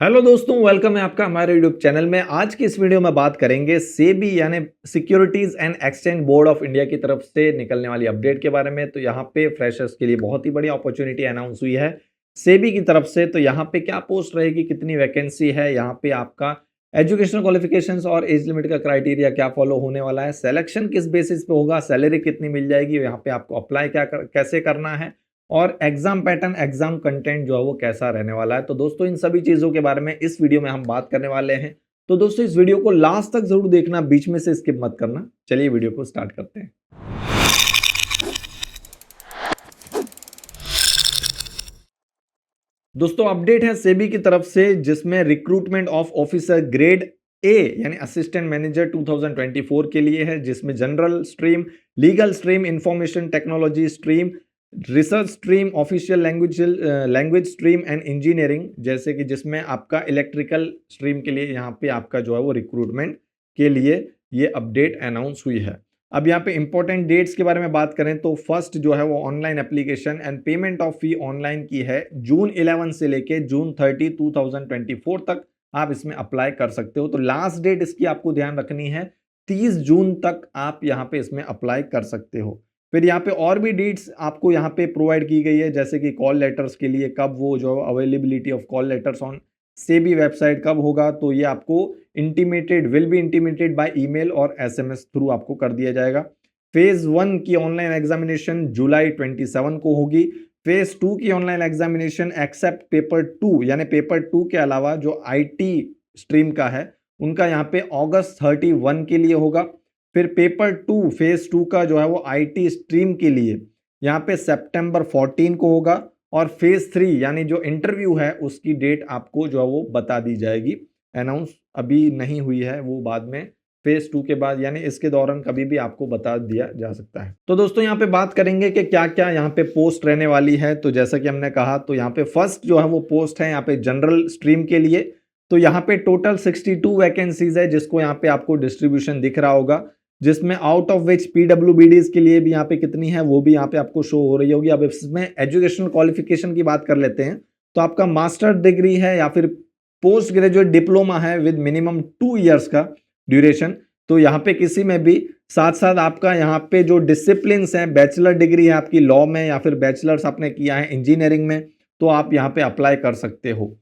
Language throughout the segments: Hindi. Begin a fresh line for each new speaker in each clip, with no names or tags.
हेलो दोस्तों, वेलकम है आपका हमारे यूट्यूब चैनल में। आज की इस वीडियो में बात करेंगे सेबी यानी securities and exchange board of India की तरफ से निकलने वाली अपडेट के बारे में। तो यहाँ पे फ्रेशर्स के लिए बहुत ही बड़ी अपॉर्चुनिटी अनाउंस हुई है सेबी की तरफ से। तो यहाँ पे क्या पोस्ट रहेगी, कितनी वैकेंसी है, यहाँ पे आपका एजुकेशनल क्वालिफिकेशंस और एज लिमिट का क्राइटेरिया क्या फॉलो होने वाला है, सिलेक्शन किस बेसिस पे होगा, सैलरी कितनी मिल जाएगी, यहाँ पे आपको अप्लाई कैसे करना है और एग्जाम पैटर्न, एग्जाम कंटेंट जो है वो कैसा रहने वाला है। तो दोस्तों इन सभी चीजों के बारे में इस वीडियो में हम बात करने वाले हैं। तो दोस्तों इस वीडियो को लास्ट तक जरूर देखना, बीच में से स्किप मत करना। चलिए वीडियो को स्टार्ट करते हैं। दोस्तों अपडेट है सेबी की तरफ से, जिसमें recruitment of officer grade A यानी असिस्टेंट मैनेजर 2024 के लिए है, जिसमें general stream, legal stream, information technology stream, research stream, official language stream and engineering, जैसे कि जिसमें आपका इलेक्ट्रिकल स्ट्रीम के लिए यहाँ पे आपका जो है वो रिक्रूटमेंट के लिए ये अपडेट अनाउंस हुई है। अब यहाँ पे इंपॉर्टेंट डेट्स के बारे में बात करें तो फर्स्ट जो है वो online application and payment of fee online की है जून 11 से लेके जून 30 2024 तक आप इसमें अप्लाई कर सकते हो। तो लास्ट डेट इसकी आपको ध्यान रखनी है, 30 जून तक आप यहाँ पे इसमें अप्लाई कर सकते हो। फिर यहाँ पे और भी डेट्स आपको यहाँ पे प्रोवाइड की गई है, जैसे कि कॉल लेटर्स के लिए कब वो जो availability of call letters on SEBI website कब होगा, तो ये आपको will be intimated by email और एसएमएस थ्रू आपको कर दिया जाएगा। फेज 1 की ऑनलाइन एग्जामिनेशन जुलाई 27 को होगी। फेज 2 की ऑनलाइन एग्जामिनेशन एक्सेप्ट पेपर 2 यानी पेपर 2 के अलावा जो आईटी स्ट्रीम का है उनका यहाँ पे अगस्त 31 के लिए होगा। फिर पेपर 2 फेज 2 का जो है वो आईटी स्ट्रीम के लिए यहाँ पे सितंबर 14 को होगा और फेज 3 यानी जो इंटरव्यू है उसकी डेट आपको जो है वो बता दी जाएगी। अनाउंस अभी नहीं हुई है, वो बाद में फेज 2 के बाद यानी इसके दौरान कभी भी आपको बता दिया जा सकता है। तो दोस्तों यहाँ पे बात करेंगे कि क्या क्या यहाँ पे पोस्ट रहने वाली है। तो जैसा कि हमने कहा, तो यहाँ पे फर्स्ट जो है वो पोस्ट है यहाँ पे जनरल स्ट्रीम के लिए। तो यहाँ पे टोटल 62 वैकेंसीज है, जिसको यहाँ पे आपको डिस्ट्रीब्यूशन दिख रहा होगा, जिसमें आउट ऑफ विच पीडब्ल्यूबीडीज के लिए भी यहाँ पे कितनी है वो भी यहाँ पे आपको शो हो रही होगी। अब इसमें एजुकेशनल क्वालिफिकेशन की बात कर लेते हैं, तो आपका मास्टर डिग्री है या फिर पोस्ट ग्रेजुएट डिप्लोमा है विद मिनिमम 2 इयर्स का ड्यूरेशन। तो यहाँ पे किसी में भी साथ साथ आपका यहाँ पे जो डिसिप्लिन हैं, बैचलर डिग्री है आपकी लॉ में या फिर बैचलर्स आपने किया है इंजीनियरिंग में, तो आप यहाँ पे अप्लाई कर सकते हो।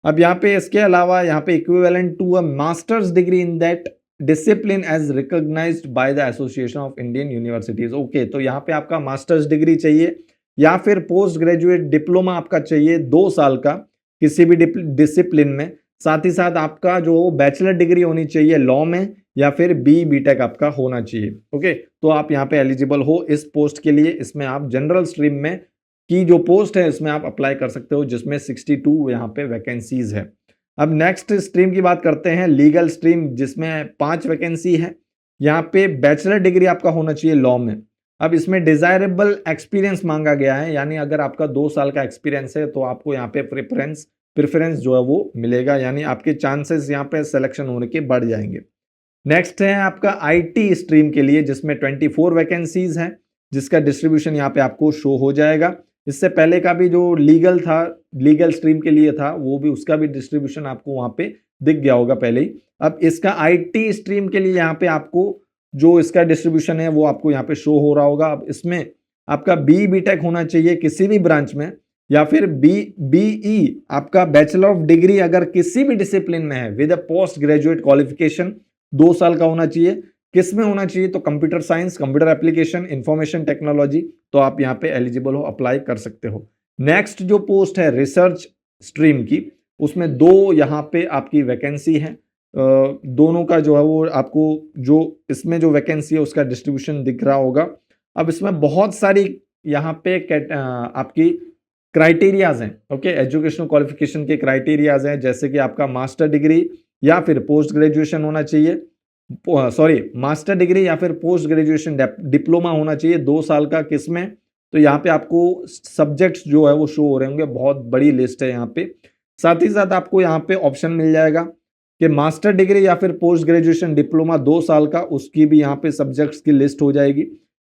अब यहाँ पे इसके अलावा यहाँ पे equivalent to a master's degree in that discipline as recognised by the association of Indian universities. Okay, तो यहाँ पे आपका मास्टर्स डिग्री चाहिए या फिर पोस्ट ग्रेजुएट डिप्लोमा आपका चाहिए 2 साल का किसी भी डिसिप्लिन में। साथ ही साथ आपका जो बैचलर डिग्री होनी चाहिए लॉ में या फिर बीटेक आपका होना चाहिए। ओके, तो आप यहाँ पे एलिजिबल हो इस पोस्ट के लिए। इसमें आप जनरल स्ट्रीम में की जो पोस्ट है इसमें आप अप्लाई कर सकते हो, जिसमें 62 यहाँ पे वैकेंसीज है। अब नेक्स्ट स्ट्रीम की बात करते हैं, लीगल स्ट्रीम, जिसमें 5 वैकेंसी है। यहाँ पे बैचलर डिग्री आपका होना चाहिए लॉ में। अब इसमें डिजायरेबल एक्सपीरियंस मांगा गया है, यानी अगर आपका 2 साल का एक्सपीरियंस है तो आपको यहाँ पे प्रेफरेंस जो है वो मिलेगा, यानी आपके चांसेस यहाँ पे सिलेक्शन होने के बढ़ जाएंगे। नेक्स्ट है आपका आईटी स्ट्रीम के लिए, जिसमें 24 वैकेंसीज हैं, जिसका डिस्ट्रीब्यूशन यहाँ पे आपको शो हो जाएगा। इससे पहले का भी जो लीगल था, लीगल स्ट्रीम के लिए था, वो भी उसका भी डिस्ट्रीब्यूशन आपको वहां पे दिख गया होगा पहले ही। अब इसका आईटी स्ट्रीम के लिए यहाँ पे आपको जो इसका डिस्ट्रीब्यूशन है वो आपको यहाँ पे शो हो रहा होगा। अब इसमें आपका बीटेक होना चाहिए किसी भी ब्रांच में, या फिर बीई आपका बैचलर ऑफ डिग्री अगर किसी भी डिसिप्लिन में है with a post graduate qualification 2 साल का होना चाहिए। किस में होना चाहिए, तो computer science, computer application, information technology, तो आप यहाँ पे एलिजिबल हो, अप्लाई कर सकते हो। नेक्स्ट जो पोस्ट है रिसर्च स्ट्रीम की, उसमें 2 यहाँ पे आपकी वैकेंसी है। दोनों का जो है वो आपको जो इसमें जो वैकेंसी है उसका डिस्ट्रीब्यूशन दिख रहा होगा। अब इसमें बहुत सारी यहाँ पे आपकी क्राइटेरियाज हैं। ओके, एजुकेशनल क्वालिफिकेशन के क्राइटेरियाज हैं, जैसे कि आपका मास्टर डिग्री या फिर पोस्ट ग्रेजुएशन होना चाहिए, मास्टर डिग्री या फिर पोस्ट ग्रेजुएशन डिप्लोमा होना चाहिए 2 साल का। किसमें, तो यहाँ पे आपको सब्जेक्ट्स जो है वो शो हो रहे होंगे, बहुत बड़ी लिस्ट है यहाँ पे। साथ ही साथ आपको यहाँ पे ऑप्शन मिल जाएगा कि मास्टर डिग्री या फिर पोस्ट ग्रेजुएशन डिप्लोमा 2 साल का, उसकी भी यहाँ पे सब्जेक्ट्स की लिस्ट हो जाएगी।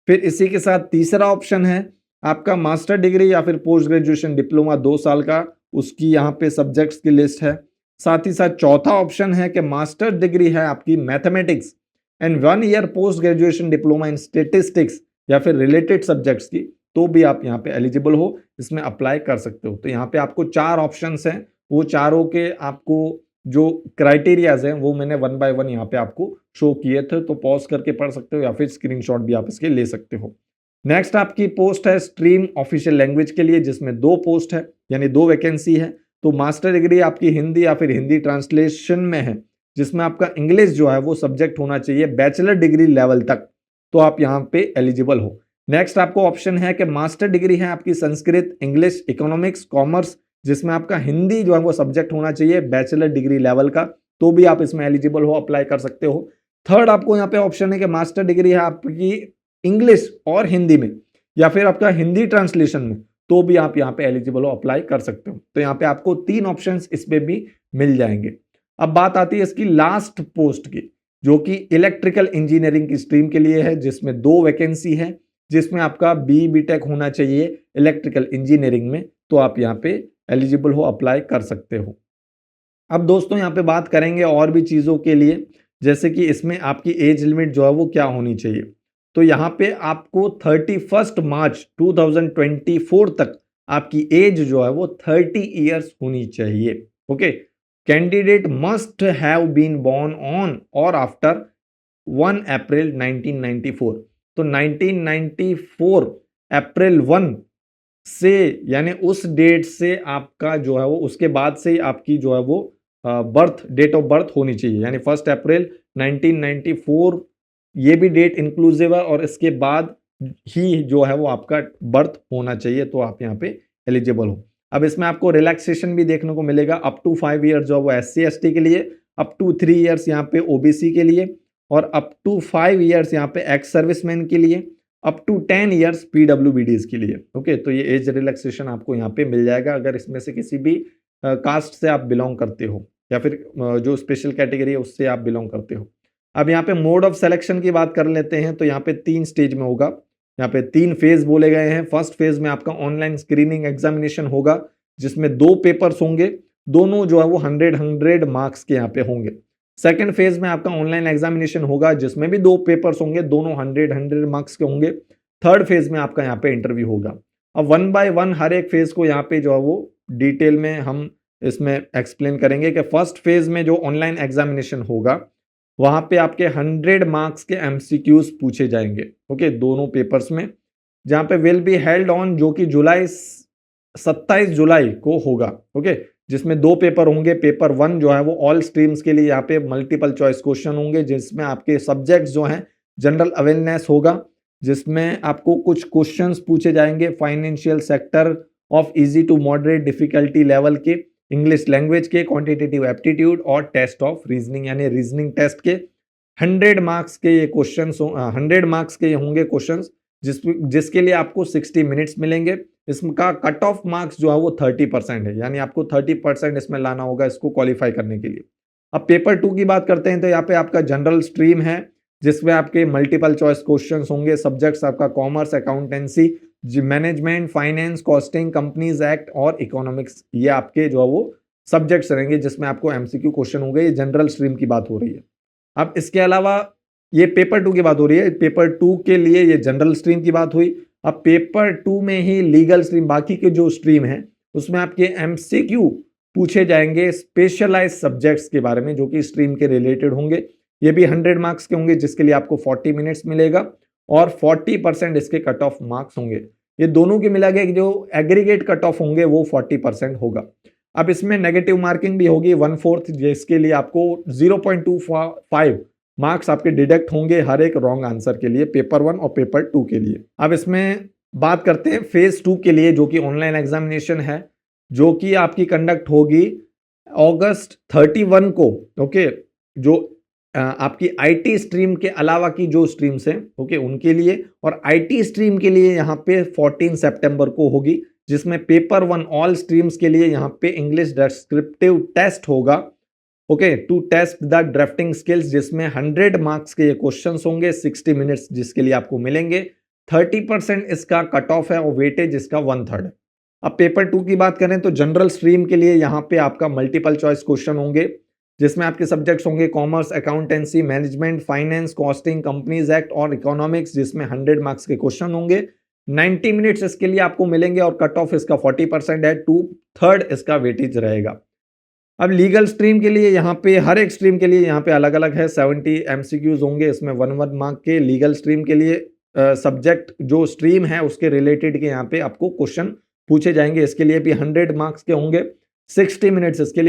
फिर इसी के साथ तीसरा ऑप्शन है आपका मास्टर डिग्री या फिर पोस्ट ग्रेजुएशन डिप्लोमा 2 साल का, उसकी यहाँ पे सब्जेक्ट्स की लिस्ट है। साथ ही साथ चौथा ऑप्शन है कि मास्टर डिग्री है आपकी mathematics and 1 year post graduation diploma in statistics या फिर रिलेटेड सब्जेक्ट्स की, तो भी आप यहाँ पे एलिजिबल हो, इसमें अप्लाई कर सकते हो। तो यहाँ पे आपको 4 ऑप्शंस हैं, वो चारों के आपको जो क्राइटेरियाज हैं वो मैंने 1 बाय 1 यहाँ पे आपको शो किए थे, तो पॉज करके पढ़ सकते हो या फिर स्क्रीनशॉट भी आप इसके ले सकते हो। नेक्स्ट आपकी पोस्ट है स्ट्रीम ऑफिशियल लैंग्वेज के लिए, जिसमें 2 पोस्ट है यानी 2 वैकेंसी है। तो मास्टर डिग्री आपकी हिंदी या फिर हिंदी ट्रांसलेशन में है, जिसमें आपका इंग्लिश जो है वो सब्जेक्ट होना चाहिए बैचलर डिग्री लेवल तक, तो आप यहाँ पे एलिजिबल हो। नेक्स्ट आपको ऑप्शन है कि मास्टर डिग्री है आपकी संस्कृत, इंग्लिश, इकोनॉमिक्स, कॉमर्स, जिसमें आपका हिंदी जो है वो सब्जेक्ट होना चाहिए बैचलर डिग्री लेवल का, तो भी आप इसमें एलिजिबल हो, अप्लाई कर सकते हो। थर्ड आपको यहाँ पे ऑप्शन है कि मास्टर डिग्री है आपकी इंग्लिश और हिंदी में या फिर आपका हिंदी ट्रांसलेशन में, तो भी आप यहाँ पे एलिजिबल हो, अप्लाई कर सकते हो। तो यहाँ पे आपको 3 ऑप्शंस इस पे भी मिल जाएंगे। अब बात आती है इसकी लास्ट पोस्ट की, जो कि इलेक्ट्रिकल इंजीनियरिंग की स्ट्रीम के लिए है, जिसमें 2 वैकेंसी है, जिसमें आपका BTech होना चाहिए इलेक्ट्रिकल इंजीनियरिंग में, तो आप यहाँ पे एलिजिबल हो, अप्लाई कर सकते हो। अब दोस्तों यहाँ पे बात करेंगे और भी चीज़ों के लिए, जैसे कि इसमें आपकी एज लिमिट जो है वो क्या होनी चाहिए। तो यहाँ पे आपको 31 मार्च 2024 तक आपकी एज जो है वो 30 ईयर्स होनी चाहिए। Okay, candidate must have been born on और आफ्टर 1 अप्रैल 1994। तो 1994 अप्रैल 1 से यानी उस डेट से आपका जो है वो, उसके बाद से आपकी जो है वो बर्थ, डेट ऑफ बर्थ होनी चाहिए, यानी 1 अप्रैल 1994 ये भी डेट इंक्लूसिव है, और इसके बाद ही जो है वो आपका बर्थ होना चाहिए, तो आप यहाँ पे एलिजिबल हो। अब इसमें आपको रिलैक्सेशन भी देखने को मिलेगा, अप टू 5 ईयर्स जो है वो SC/ST के लिए, अप टू 3 ईयर्स यहाँ पे OBC के लिए, और अप टू 5 ईयर्स यहाँ पे एक्स सर्विसमैन के लिए, अप टू 10 ईयर्स PWBDs के लिए। ओके, तो ये एज रिलैक्सेशन आपको यहाँ पे मिल जाएगा अगर इसमें से किसी भी कास्ट से आप बिलोंग करते हो, या फिर जो स्पेशल कैटेगरी है उससे आप बिलोंग करते हो। अब यहाँ पे मोड ऑफ सिलेक्शन की बात कर लेते हैं, तो यहाँ पे 3 स्टेज में होगा, यहाँ पे 3 फेज बोले गए हैं। फर्स्ट फेज में आपका ऑनलाइन स्क्रीनिंग एग्जामिनेशन होगा, जिसमें 2 पेपर्स होंगे, दोनों जो है वो 100 मार्क्स के यहाँ पे होंगे। सेकंड फेज में आपका ऑनलाइन एग्जामिनेशन होगा, जिसमें भी 2 पेपर्स होंगे, दोनों 100 मार्क्स के होंगे। थर्ड फेज में आपका यहाँ पे इंटरव्यू होगा। अब 1 बाय 1 हर एक फेज को यहाँ पे जो है वो डिटेल में हम इसमें एक्सप्लेन करेंगे कि फर्स्ट फेज में जो ऑनलाइन एग्जामिनेशन होगा, वहां पे आपके 100 मार्क्स के MCQs पूछे जाएंगे। ओके, दोनों पेपर्स में, जहां पे विल बी हेल्ड ऑन, जो कि 27 जुलाई को होगा। ओके, जिसमें 2 पेपर होंगे। पेपर 1 जो है वो ऑल स्ट्रीम्स के लिए, यहाँ पे मल्टीपल चॉइस क्वेश्चन होंगे, जिसमें आपके सब्जेक्ट्स जो हैं जनरल अवेयरनेस होगा, जिसमें आपको कुछ क्वेश्चंस पूछे जाएंगे financial sector of easy to moderate difficulty level के, इंग्लिश लैंग्वेज के, क्वांटिटेटिव एप्टीट्यूड और टेस्ट ऑफ रीजनिंग यानी रीजनिंग टेस्ट के 100 मार्क्स के ये क्वेश्चंस 100 मार्क्स के ये होंगे क्वेश्चंस, जिसके लिए आपको 60 मिनट्स मिलेंगे। इसका कट ऑफ मार्क्स जो है वो 30% है, यानी आपको 30% इसमें लाना होगा इसको क्वालिफाई करने के लिए। अब पेपर 2 की बात करते हैं, तो यहाँ पे आपका जनरल स्ट्रीम है, जिसमें आपके मल्टीपल चॉइस क्वेश्चंस होंगे। सब्जेक्ट्स आपका commerce, accountancy, management, finance, costing, companies act और इकोनॉमिक्स, ये आपके जो है वो सब्जेक्ट्स रहेंगे, जिसमें आपको MCQ क्वेश्चन होंगे। ये जनरल स्ट्रीम की बात हो रही है। अब इसके अलावा ये पेपर 2 की बात हो रही है, पेपर 2 के लिए ये जनरल स्ट्रीम की बात हुई। अब पेपर 2 में ही लीगल स्ट्रीम, बाकी के जो स्ट्रीम है उसमें आपके MCQ पूछे जाएंगे स्पेशलाइज सब्जेक्ट्स के बारे में, जो कि स्ट्रीम के रिलेटेड होंगे। ये भी 100 मार्क्स के होंगे, जिसके लिए आपको 40 मिनट्स मिलेगा और 40% इसके कट ऑफ मार्क्स होंगे। ये दोनों के मिला के जो एग्रीगेट कट ऑफ होंगे वो 40% होगा। अब इसमें नेगेटिव मार्किंग भी होगी 1/4, जिसके लिए आपको 0.25 मार्क्स आपके डिडक्ट होंगे हर एक रॉन्ग आंसर के लिए, पेपर 1 और पेपर 2 के लिए। अब इसमें बात करते हैं फेज 2 के लिए, जो कि ऑनलाइन एग्जामिनेशन है, जो कि आपकी कंडक्ट होगी अगस्त 31 को। ओके, जो आपकी IT स्ट्रीम के अलावा की जो स्ट्रीम्स हैं, ओके, उनके लिए, और IT स्ट्रीम के लिए यहाँ पे 14 सितंबर को होगी, जिसमें पेपर 1 ऑल स्ट्रीम्स के लिए यहाँ पे इंग्लिश डिस्क्रिप्टिव टेस्ट होगा। Okay, to test the drafting skills, जिसमें 100 मार्क्स के ये क्वेश्चंस होंगे, 60 मिनट्स जिसके लिए आपको मिलेंगे। 30% इसका कट ऑफ है और वेटेज इसका 1/3 है। अब पेपर 2 की बात करें तो जनरल स्ट्रीम के लिए यहाँ पे आपका मल्टीपल चॉइस क्वेश्चन होंगे, जिसमें आपके सब्जेक्ट्स होंगे commerce, accountancy, management, finance, costing, companies act और इकोनॉमिक्स, जिसमें 100 मार्क्स के क्वेश्चन होंगे। 90 मिनट्स इसके लिए आपको मिलेंगे और कट ऑफ इसका 40% है, 2/3 इसका वेटेज रहेगा। अब लीगल स्ट्रीम के लिए यहाँ पे हर एक स्ट्रीम के लिए यहाँ पे अलग अलग है, 70 एमसीक्यूज होंगे इसमें 1 मार्क के। लीगल स्ट्रीम के लिए सब्जेक्ट जो स्ट्रीम है उसके रिलेटेड के यहाँ पे आपको क्वेश्चन पूछे जाएंगे, इसके लिए भी 100 मार्क्स के होंगे। 60 मिनट्स इसके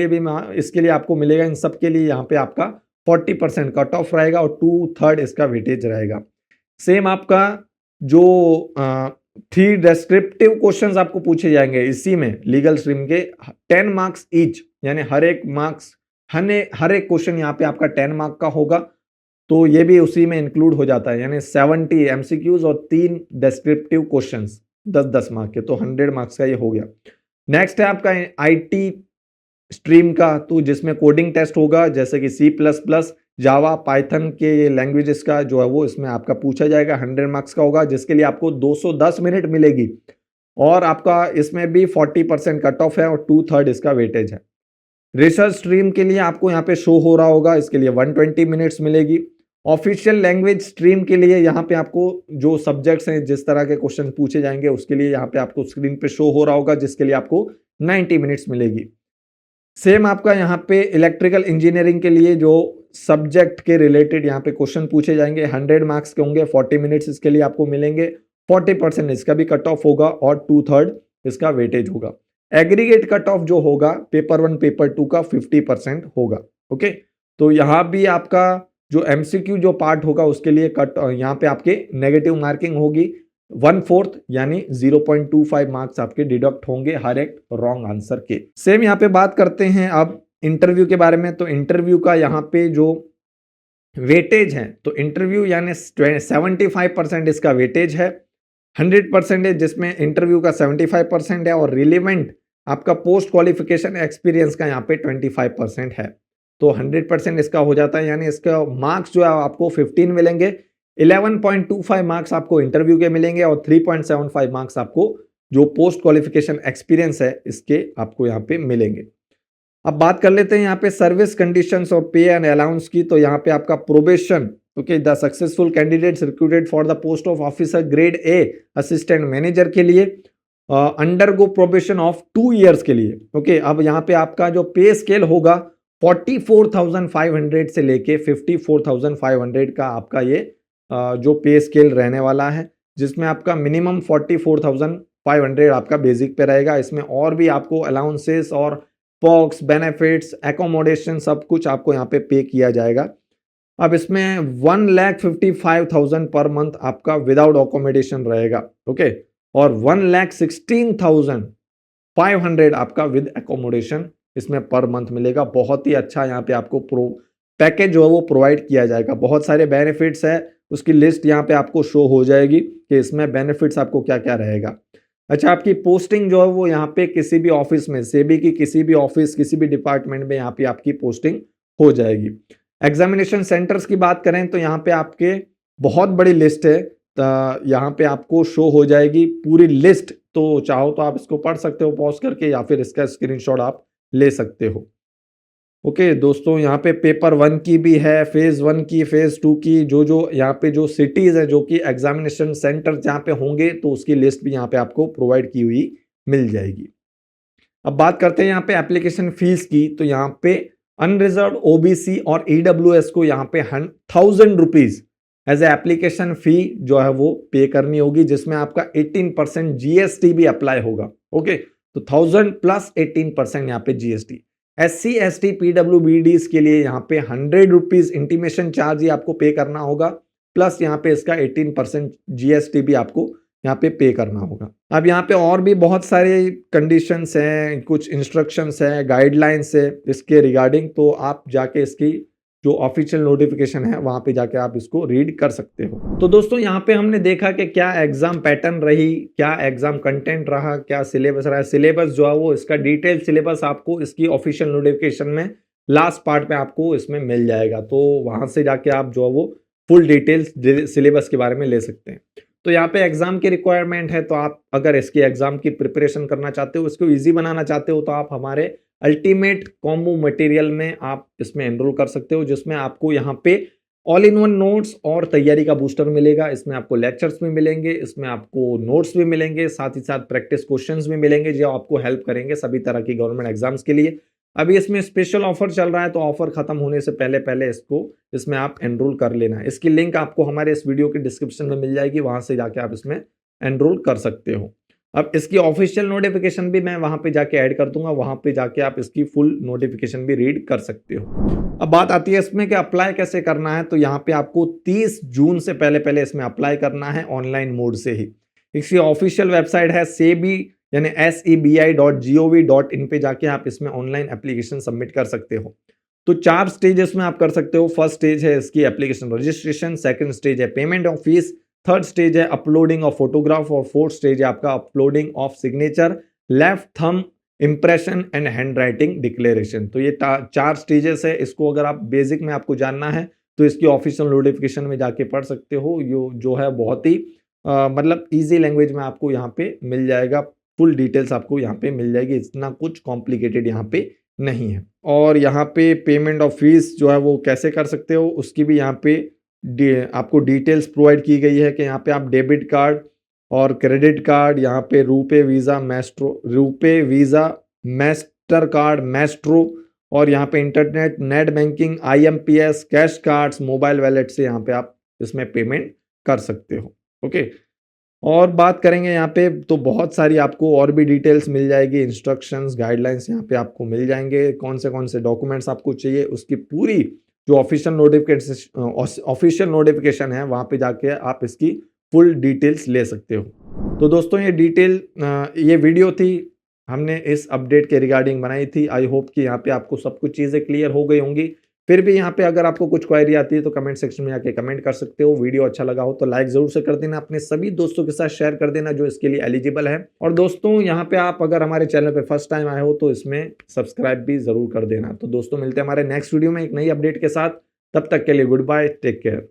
लिए आपको मिलेगा। इन सब के लिए यहाँ पे आपका 40% कट ऑफ रहेगा और 2/3 इसका वेटेज रहेगा। सेम आपका जो 3 डिस्क्रिप्टिव क्वेश्चंस आपको पूछे जाएंगे इसी में लीगल स्ट्रीम के, 10 मार्क्स ईच, यानी हर एक क्वेश्चन यहाँ पे आपका 10 मार्क का होगा, तो ये भी उसी में इंक्लूड हो जाता है, यानी 70 एमसीक्यूज और 3 डिस्क्रिप्टिव क्वेश्चंस 10-10 मार्क के, तो 100 मार्क्स का ये हो गया। नेक्स्ट है आपका आईटी स्ट्रीम का, तो जिसमें कोडिंग टेस्ट होगा, जैसे कि C++, जावा, पाइथन के लैंग्वेजेस का जो है वो इसमें आपका पूछा जाएगा, 100 मार्क्स का होगा, जिसके लिए आपको 210 मिनट मिलेगी और आपका इसमें भी 40% कट ऑफ है और 2/3 इसका वेटेज है। रिसर्च स्ट्रीम के लिए आपको यहाँ पे शो हो रहा होगा, इसके लिए 120 मिनट्स मिलेगी। ऑफिशियल लैंग्वेज स्ट्रीम के लिए यहाँ पे आपको जो सब्जेक्ट्स हैं, जिस तरह के क्वेश्चन पूछे जाएंगे उसके लिए यहाँ पे आपको स्क्रीन पे शो हो रहा होगा, जिसके लिए आपको 90 मिनट्स मिलेगी। सेम आपका यहाँ पे इलेक्ट्रिकल इंजीनियरिंग के लिए जो सब्जेक्ट के रिलेटेड यहाँ पे क्वेश्चन पूछे जाएंगे, 100 मार्क्स के होंगे, 40 मिनट्स इसके लिए आपको मिलेंगे, 40% इसका भी कट ऑफ होगा और 2/3 इसका वेटेज होगा। एग्रीगेट कट ऑफ जो होगा पेपर 1 पेपर 2 का 50% होगा। ओके, तो यहाँ भी आपका जो एमसीक्यू जो पार्ट होगा उसके लिए यहाँ पे आपके नेगेटिव मार्किंग होगी 1/4, यानी 0.25 मार्क्स आपके डिडक्ट होंगे हर एक रॉन्ग आंसर के। सेम यहाँ पे बात करते हैं अब इंटरव्यू के बारे में, तो इंटरव्यू का यहाँ पे जो वेटेज है, तो इंटरव्यू यानी 75% इसका वेटेज है, 100% है जिसमें इंटरव्यू का 75% है और रिलेवेंट आपका पोस्ट क्वालिफिकेशन एक्सपीरियंस का यहाँ पे 25% है, तो 100% इसका हो जाता है, यानी इसका मार्क्स जो है आपको 15 मिलेंगे। 11.25 मार्क्स आपको इंटरव्यू के मिलेंगे और 3.75 मार्क्स आपको जो पोस्ट क्वालिफिकेशन एक्सपीरियंस है इसके आपको यहाँ पे मिलेंगे। अब बात कर लेते हैं यहाँ पे सर्विस कंडीशंस और पे एंड अलाउंस की, तो यहाँ पे आपका probation, okay, the successful candidates recruited for the post of officer grade A assistant manager के लिए अंडरगो प्रोबेशन ऑफ 2 ईयर्स के लिए। ओके, अब यहाँ पे आपका जो पे स्केल होगा 44,500 से लेके 54,500 का आपका ये जो पे स्केल रहने वाला है, जिसमें आपका मिनिमम 44,500 आपका बेसिक पे रहेगा। इसमें और भी आपको अलाउंसेस और पॉक्स, बेनिफिट्स, एकोमोडेशन सब कुछ आपको यहाँ पे किया जाएगा। अब इसमें 1,55,000 पर मंथ आपका विदाउट अकोमोडेशन रहेगा, ओके, और 1,16,500 आपका विद एकोमोडेशन इसमें पर मंथ मिलेगा। बहुत ही अच्छा यहाँ पे आपको पैकेज जो है वो प्रोवाइड किया जाएगा। बहुत सारे बेनिफिट्स है, उसकी लिस्ट यहाँ पे आपको शो हो जाएगी कि इसमें बेनिफिट्स आपको क्या क्या रहेगा। अच्छा, आपकी पोस्टिंग जो है वो यहाँ पे किसी भी ऑफिस में, सेबी की किसी भी ऑफिस, किसी भी डिपार्टमेंट में यहाँ पे आपकी पोस्टिंग हो जाएगी। एग्जामिनेशन सेंटर्स की बात करें तो यहाँ पे आपके बहुत बड़ी लिस्ट है, यहाँ पे आपको शो हो जाएगी पूरी लिस्ट, तो चाहो तो आप इसको पढ़ सकते हो पॉज करके, या फिर इसका स्क्रीनशॉट आप ले सकते हो। ओके दोस्तों, यहाँ पे पेपर 1 की भी है, फेज 1 की, फेज 2 की, जो यहाँ पे जो सिटीज है जो कि एग्जामिनेशन सेंटर जहाँ पे होंगे, तो उसकी लिस्ट भी यहाँ पे आपको प्रोवाइड की हुई मिल जाएगी। अब बात करते हैं यहाँ पे एप्लीकेशन फीस की, तो यहाँ पे अनरिजर्व ओबीसी और ईडब्ल्यूएस को यहाँ पे 1,000 rupees as a application fee जो है वो पे करनी होगी, जिसमें आपका 18% जीएसटी भी अप्लाई होगा। ओके, तो 1,000 प्लस 18% यहाँ पे जीएसटी। SC ST PWBDs के लिए यहाँ पे 100 रुपीज इंटीमेशन चार्ज ही आपको पे करना होगा, प्लस यहाँ पे इसका 18% जीएसटी भी आपको यहाँ पे करना होगा। अब यहाँ पे और भी बहुत सारे कंडीशंस हैं, कुछ इंस्ट्रक्शंस हैं, गाइडलाइंस है इसके रिगार्डिंग, तो आप जाके इसकी जो ऑफिशियल नोटिफिकेशन है वहां पे जाके आप इसको रीड कर सकते हो। तो दोस्तों यहाँ पे हमने देखा कि क्या एग्जाम पैटर्न रही, क्या एग्जाम कंटेंट रहा, क्या सिलेबस रहा। सिलेबस जो है वो इसका डिटेल सिलेबस आपको इसकी ऑफिशियल नोटिफिकेशन में लास्ट पार्ट में आपको इसमें मिल जाएगा, तो वहां से जाके आप जो है वो फुल डिटेल्स सिलेबस के बारे में ले सकते हैं। तो यहाँ पे एग्जाम की रिक्वायरमेंट है, तो आप अगर इसकी एग्जाम की प्रिपरेशन करना चाहते हो, इसको इजी बनाना चाहते हो, तो आप हमारे अल्टीमेट कॉम्बो मटेरियल में आप इसमें एनरोल कर सकते हो, जिसमें आपको यहाँ पे ऑल इन वन नोट्स और तैयारी का बूस्टर मिलेगा। इसमें आपको लेक्चर्स भी मिलेंगे, इसमें आपको नोट्स भी मिलेंगे, साथ ही साथ प्रैक्टिस क्वेश्चंस भी मिलेंगे जो आपको हेल्प करेंगे सभी तरह की गवर्नमेंट एग्जाम्स के लिए। अभी इसमें स्पेशल ऑफर चल रहा है, तो ऑफर खत्म होने से पहले पहले इसमें आप एनरोल कर लेना है। इसकी लिंक आपको हमारे इस वीडियो के डिस्क्रिप्शन में मिल जाएगी, वहां से जाके आप इसमें एनरोल कर सकते हो। अब इसकी ऑफिशियल नोटिफिकेशन भी मैं वहां पे जाके ऐड कर दूंगा, वहां पे जाके आप इसकी फुल नोटिफिकेशन भी रीड कर सकते हो। अब बात आती है इसमें कि अप्लाई कैसे करना है, तो यहाँ पे आपको 30 जून से पहले पहले इसमें अप्लाई करना है ऑनलाइन मोड से ही। इसकी ऑफिशियल वेबसाइट है सेबी यानी sebi.gov.in पे जाके आप इसमें ऑनलाइन एप्लीकेशन सबमिट कर सकते हो। तो 4 स्टेजेस में आप कर सकते हो। फर्स्ट स्टेज है इसकी एप्लीकेशन रजिस्ट्रेशन, सेकंड स्टेज है payment of fees, third stage है अपलोडिंग ऑफ फोटोग्राफ और फोर्थ स्टेज है आपका uploading of signature, left thumb impression and hand writing declaration. तो ये 4 स्टेजेस है। इसको अगर आप बेसिक में आपको जानना है तो इसकी ऑफिशियल नोटिफिकेशन में जाके पढ़ सकते हो। जो है बहुत ही मतलब इजी लैंग्वेज में आपको यहाँ पे मिल जाएगा, फुल डिटेल्स आपको यहाँ पे मिल जाएगी, इतना कुछ कॉम्प्लिकेटेड यहाँ पे नहीं है। और यहाँ पे पेमेंट ऑफ फीस जो है वो कैसे कर सकते हो उसकी भी यहाँ पे आपको डिटेल्स प्रोवाइड की गई है कि यहाँ पे आप डेबिट कार्ड और क्रेडिट कार्ड, यहाँ पे RuPay visa master card Maestro, और यहाँ पे internet net banking IMPS cash cards mobile wallet से यहाँ पे आप इसमें पेमेंट कर सकते हो। ओके, और बात करेंगे यहाँ पे तो बहुत सारी आपको और भी डिटेल्स मिल जाएगी, इंस्ट्रक्शंस गाइडलाइंस यहाँ पे आपको मिल जाएंगे, कौन से डॉक्यूमेंट्स आपको चाहिए उसकी पूरी जो ऑफिशियल नोटिफिकेशन है वहाँ पे जाके आप इसकी फुल डिटेल्स ले सकते हो। तो दोस्तों ये वीडियो थी, हमने इस अपडेट के रिगार्डिंग बनाई थी। आई होप कि यहाँ पे आपको सब कुछ चीज़ें क्लियर हो गई होंगी। फिर भी यहाँ पे अगर आपको कुछ क्वेरी आती है तो कमेंट सेक्शन में आके कमेंट कर सकते हो। वीडियो अच्छा लगा हो तो लाइक जरूर से कर देना, अपने सभी दोस्तों के साथ शेयर कर देना जो इसके लिए एलिजिबल है। और दोस्तों यहाँ पे आप अगर हमारे चैनल पे फर्स्ट टाइम आए हो तो इसमें सब्सक्राइब भी जरूर कर देना। तो दोस्तों मिलते हैं हमारे नेक्स्ट वीडियो में एक नई अपडेट के साथ, तब तक के लिए गुड बाय, टेक केयर।